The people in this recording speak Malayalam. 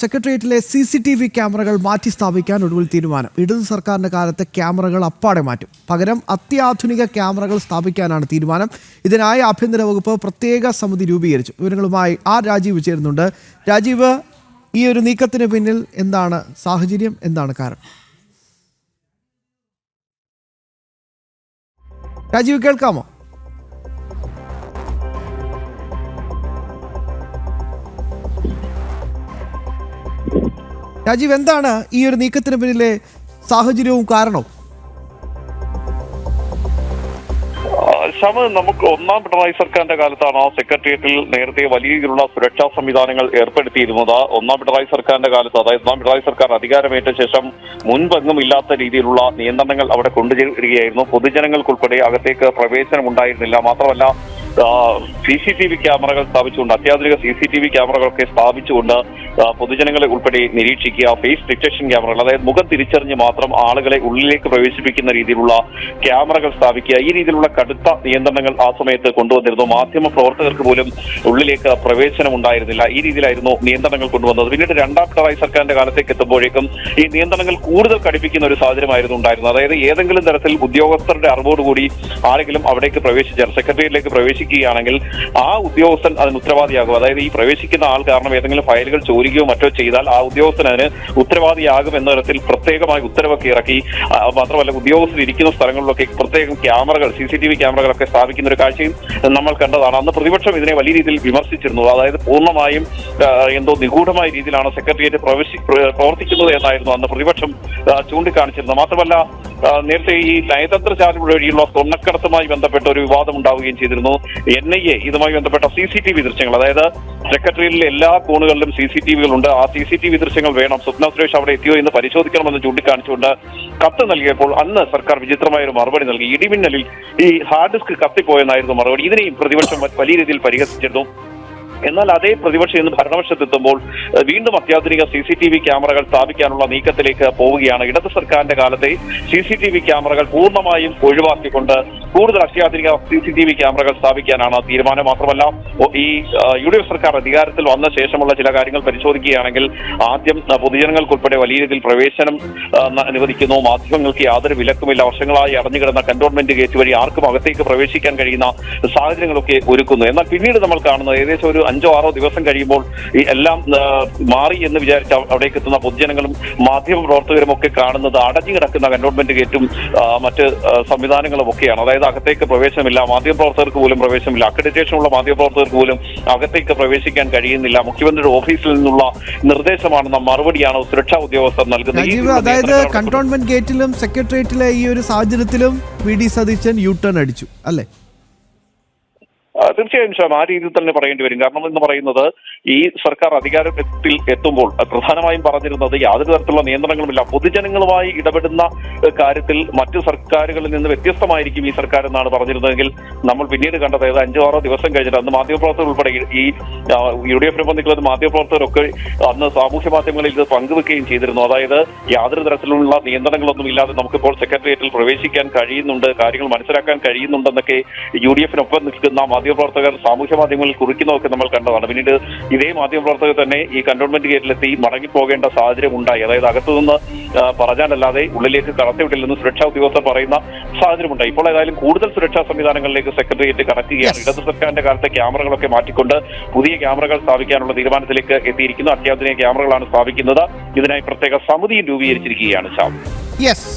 സെക്രട്ടേറിയറ്റിലെ CCTV ക്യാമറകൾ മാറ്റി സ്ഥാപിക്കാൻ ഒടുവിൽ തീരുമാനം. ഇടതു സർക്കാരിന്റെ കാലത്ത് ക്യാമറകൾ അപ്പാടെ മാറ്റും. പകരം അത്യാധുനിക ക്യാമറകൾ സ്ഥാപിക്കാനാണ് തീരുമാനം. ഇതിനായി ആഭ്യന്തര വകുപ്പ് പ്രത്യേക സമിതി രൂപീകരിച്ചു. വിവരങ്ങളുമായി രാജീവ് ചേരുന്നുണ്ട്. രാജീവ്, ഈ ഒരു നീക്കത്തിന് പിന്നിൽ എന്താണ് സാഹചര്യം, എന്താണ് കാരണം? രാജീവ്, കേൾക്കാമോ? രാജീവ്, എന്താണ് ഈ ഒരു നീക്കത്തിന് പിന്നിലെ സാഹചര്യവും കാരണവും? നമുക്ക് ഒന്നാം പിണറായി സർക്കാരിന്റെ കാലത്താണ് സെക്രട്ടേറിയറ്റിൽ നേരത്തെ വലിയ രീതിയിലുള്ള സുരക്ഷാ സംവിധാനങ്ങൾ ഏർപ്പെടുത്തിയിരുന്നത്. ഒന്നാം പിണറായി സർക്കാരിന്റെ കാലത്ത്, അതായത് ഒന്നാം പിണറായി സർക്കാർ അധികാരമേറ്റ ശേഷം മുൻപെങ്ങും ഇല്ലാത്ത രീതിയിലുള്ള നിയന്ത്രണങ്ങൾ അവിടെ കൊണ്ടുവരികയായിരുന്നു. പൊതുജനങ്ങൾക്കുൾപ്പെടെ അകത്തേക്ക് പ്രവേശനം ഉണ്ടായിരുന്നില്ല. മാത്രമല്ല CCTV ക്യാമറകൾ സ്ഥാപിച്ചുകൊണ്ട്, അത്യാധുനിക CCTV ക്യാമറകളൊക്കെ സ്ഥാപിച്ചുകൊണ്ട് പൊതുജനങ്ങളെ ഉൾപ്പെടെ നിരീക്ഷിക്കുക. ഫേസ് ഡിറ്റക്ഷൻ ക്യാമറകൾ, അതായത് മുഖം തിരിച്ചറിഞ്ഞ് മാത്രം ആളുകളെ ഉള്ളിലേക്ക് പ്രവേശിപ്പിക്കുന്ന രീതിയിലുള്ള ക്യാമറകൾ സ്ഥാപിക്കുക. ഈ രീതിയിലുള്ള കടുത്ത നിയന്ത്രണങ്ങൾ ആ സമയത്ത് കൊണ്ടുവന്നിരുന്നു. മാധ്യമ പ്രവർത്തകർക്ക് പോലും ഉള്ളിലേക്ക് പ്രവേശനം ഉണ്ടായിരുന്നില്ല. ഈ രീതിയിലായിരുന്നു നിയന്ത്രണങ്ങൾ കൊണ്ടുവന്നത്. പിന്നീട് രണ്ടാം പിണറായി സർക്കാരിന്റെ കാലത്തേക്ക് എത്തുമ്പോഴേക്കും ഈ നിയന്ത്രണങ്ങൾ കൂടുതൽ കടുപ്പിക്കുന്ന ഒരു സാഹചര്യമായിരുന്നു ഉണ്ടായിരുന്നത്. അതായത് ഏതെങ്കിലും തരത്തിൽ ഉദ്യോഗസ്ഥരുടെ അറിവോടുകൂടി ആരെങ്കിലും അവിടേക്ക് പ്രവേശിച്ചാൽ, സെക്രട്ടേറിയറ്റിലേക്ക് പ്രവേശിക്കുകയാണെങ്കിൽ ആ ഉദ്യോഗസ്ഥൻ അതിന് ഉത്തരവാദിയാകും. അതായത് ഈ പ്രവേശിക്കുന്ന ആൾ കാരണം ഏതെങ്കിലും ഫയലുകൾ ചോരുകയോ മറ്റോ ചെയ്താൽ ആ ഉദ്യോഗസ്ഥൻ അതിന് ഉത്തരവാദിയാകും എന്ന തരത്തിൽ പ്രത്യേകമായി ഉത്തരവൊക്കെ ഇറക്കി. മാത്രമല്ല ഉദ്യോഗസ്ഥർ ഇരിക്കുന്ന സ്ഥലങ്ങളിലൊക്കെ പ്രത്യേകം ക്യാമറകൾ, CCTV ക്യാമറകളൊക്കെ സ്ഥാപിക്കുന്ന ഒരു കാഴ്ചയും നമ്മൾ കണ്ടതാണ്. അന്ന് പ്രതിപക്ഷം ഇതിനെ വലിയ രീതിയിൽ വിമർശിച്ചിരുന്നു. അതായത് പൂർണ്ണമായും എന്തോ നിഗൂഢമായ രീതിയിലാണ് സെക്രട്ടേറിയറ്റ് പ്രവർത്തിക്കുന്നത് എന്നായിരുന്നു അന്ന് പ്രതിപക്ഷം ചൂണ്ടിക്കാണിച്ചിരുന്നത്. മാത്രമല്ല നേരത്തെ ഈ നയതന്ത്ര ചാനൽ വഴിയുള്ള സ്വർണ്ണക്കടത്തുമായി ബന്ധപ്പെട്ട ഒരു വിവാദം ഉണ്ടാവുകയും ചെയ്തിരുന്നു. NIA ഇതുമായി ബന്ധപ്പെട്ട CCTV ദൃശ്യങ്ങൾ, അതായത് സെക്രട്ടേറിയറ്റിലെ എല്ലാ കോണുകളിലും CCTVകൾ ഉണ്ട്. ആ CCTV ദൃശ്യങ്ങൾ വേണം, സ്വപ്ന സുരേഷ് അവിടെ എത്തിയോ എന്ന് പരിശോധിക്കണമെന്ന് ചൂണ്ടിക്കാണിച്ചുകൊണ്ട് കത്ത് നൽകിയപ്പോൾ അന്ന് സർക്കാർ വിചിത്രമായ ഒരു മറുപടി നൽകി. ഇടിമിന്നലിൽ ഈ ഹാർഡ് ഡിസ്ക് കത്തിപ്പോയെന്നായിരുന്നു മറുപടി. ഇതിനെയും പ്രതിപക്ഷം വലിയ രീതിയിൽ പരിഹസിച്ചിരുന്നു. എന്നാൽ അതേ പ്രതിപക്ഷം ഇന്ന് ഭരണപക്ഷത്തെത്തുമ്പോൾ വീണ്ടും അത്യാധുനിക CCTV ക്യാമറകൾ സ്ഥാപിക്കാനുള്ള നീക്കത്തിലേക്ക് പോവുകയാണ്. ഇടത് സർക്കാരിന്റെ കാലത്തെ CCTV ക്യാമറകൾ പൂർണ്ണമായും ഒഴിവാക്കിക്കൊണ്ട് കൂടുതൽ അത്യാധുനിക CCTV ക്യാമറകൾ സ്ഥാപിക്കാനാണ് തീരുമാനം. മാത്രമല്ല ഈ UDF സർക്കാർ അധികാരത്തിൽ വന്ന ശേഷമുള്ള ചില കാര്യങ്ങൾ പരിശോധിക്കുകയാണെങ്കിൽ ആദ്യം പൊതുജനങ്ങൾക്കുൾപ്പെടെ വലിയ രീതിയിൽ പ്രവേശനം അനുവദിക്കുന്നു. മാധ്യമങ്ങൾക്ക് യാതൊരു വിലക്കുമില്ല. വർഷങ്ങളായി അടഞ്ഞുകിടന്ന കന്റോൺമെന്റ് ഗേറ്റ് വഴി ആർക്കും അകത്തേക്ക് പ്രവേശിക്കാൻ കഴിയുന്ന സാഹചര്യങ്ങളൊക്കെ ഒരുക്കുന്നു. എന്നാൽ പിന്നീട് നമ്മൾ കാണുന്നത് ഏകദേശം ഒരു 5-6 ദിവസം കഴിയുമ്പോൾ ഈ എല്ലാം മാറി എന്ന് വിചാരിച്ച അവിടേക്ക് എത്തുന്ന പൊതുജനങ്ങളും മാധ്യമ പ്രവർത്തകരും ഒക്കെ കാണുന്നത് അടഞ്ഞു കിടക്കുന്ന കന്റോൺമെന്റ് ഗേറ്റും മറ്റ് സംവിധാനങ്ങളും ഒക്കെയാണ്. അതായത് അകത്തേക്ക് പ്രവേശനമില്ല, മാധ്യമപ്രവർത്തകർക്ക് പോലും പ്രവേശനമില്ല, അക്രഡിറ്റേഷനുള്ള മാധ്യമപ്രവർത്തകർക്ക് പോലും അകത്തേക്ക് പ്രവേശിക്കാൻ കഴിയുന്നില്ല. മുഖ്യമന്ത്രിയുടെ ഓഫീസിൽ നിന്നുള്ള നിർദ്ദേശമാണെന്ന മറുപടിയാണ് സുരക്ഷാ ഉദ്യോഗസ്ഥർ നൽകുന്നത്. അതായത് കന്റോൺമെന്റ് ഗേറ്റിലും സെക്രട്ടേറിയറ്റിലെ ഈ ഒരു സാഹചര്യത്തിലും VD സതീശൻ U-ടേൺ അടിച്ചു അല്ലേ? തീർച്ചയായും ആ രീതിയിൽ തന്നെ പറയേണ്ടി വരും. കാരണം എന്ന് പറയുന്നത് ഈ സർക്കാർ അധികാരത്തിൽ എത്തുമ്പോൾ പ്രധാനമായും പറഞ്ഞിരുന്നത് യാതൊരു തരത്തിലുള്ള നിയന്ത്രണങ്ങളുമില്ല, പൊതുജനങ്ങളുമായി ഇടപെടുന്ന കാര്യത്തിൽ മറ്റു സർക്കാരുകളിൽ നിന്ന് വ്യത്യസ്തമായിരിക്കും ഈ സർക്കാർ എന്നാണ് പറഞ്ഞിരുന്നതെങ്കിൽ നമ്മൾ പിന്നീട് കണ്ടത് 5-6 ദിവസം കഴിഞ്ഞിട്ട് അന്ന് മാധ്യമപ്രവർത്തകർ ഉൾപ്പെടെ ഈ UDF-നൊപ്പം നിൽക്കുന്ന മാധ്യമപ്രവർത്തകരൊക്കെ അന്ന് സാമൂഹ്യ മാധ്യമങ്ങളിൽ ഇത് പങ്കുവെക്കുകയും ചെയ്തിരുന്നു. അതായത് യാതൊരു തരത്തിലുള്ള നിയന്ത്രണങ്ങളൊന്നും ഇല്ലാതെ നമുക്കിപ്പോൾ സെക്രട്ടേറിയറ്റിൽ പ്രവേശിക്കാൻ കഴിയുന്നുണ്ട്, കാര്യങ്ങൾ മനസ്സിലാക്കാൻ കഴിയുന്നുണ്ടെന്നൊക്കെ UDF-നൊപ്പം നിൽക്കുന്ന മാധ്യമപ്രവർത്തകർ സാമൂഹ്യ മാധ്യമങ്ങളിൽ കുറിക്കുന്നതൊക്കെ നമ്മൾ കണ്ടതാണ്. പിന്നീട് ഇതേ മാധ്യമപ്രവർത്തകർ തന്നെ ഈ കന്റോൺമെന്റ് ഗേറ്റിലെത്തി മടങ്ങിപ്പോകേണ്ട സാഹചര്യം ഉണ്ടായി. അതായത് അകത്തുനിന്ന് പറഞ്ഞാലല്ലാതെ ഉള്ളിലേക്ക് കടത്തിവിട്ടില്ലെന്ന് സുരക്ഷാ ഉദ്യോഗസ്ഥർ പറയുന്ന സാഹചര്യമുണ്ടായി. ഇപ്പോൾ ഏതായാലും കൂടുതൽ സുരക്ഷാ സംവിധാനങ്ങളിലേക്ക് സെക്രട്ടേറിയറ്റ് കടക്കുകയാണ്. ഇടത് സർക്കാരിന്റെ കാലത്തെ ക്യാമറകളൊക്കെ മാറ്റിക്കൊണ്ട് പുതിയ ക്യാമറകൾ സ്ഥാപിക്കാനുള്ള തീരുമാനത്തിലേക്ക് എത്തിയിരിക്കുന്നു. അത്യാധുനിക ക്യാമറകളാണ് സ്ഥാപിക്കുന്നത്. ഇതിനായി പ്രത്യേക സമിതിയും രൂപീകരിച്ചിരിക്കുകയാണ്. യെസ്.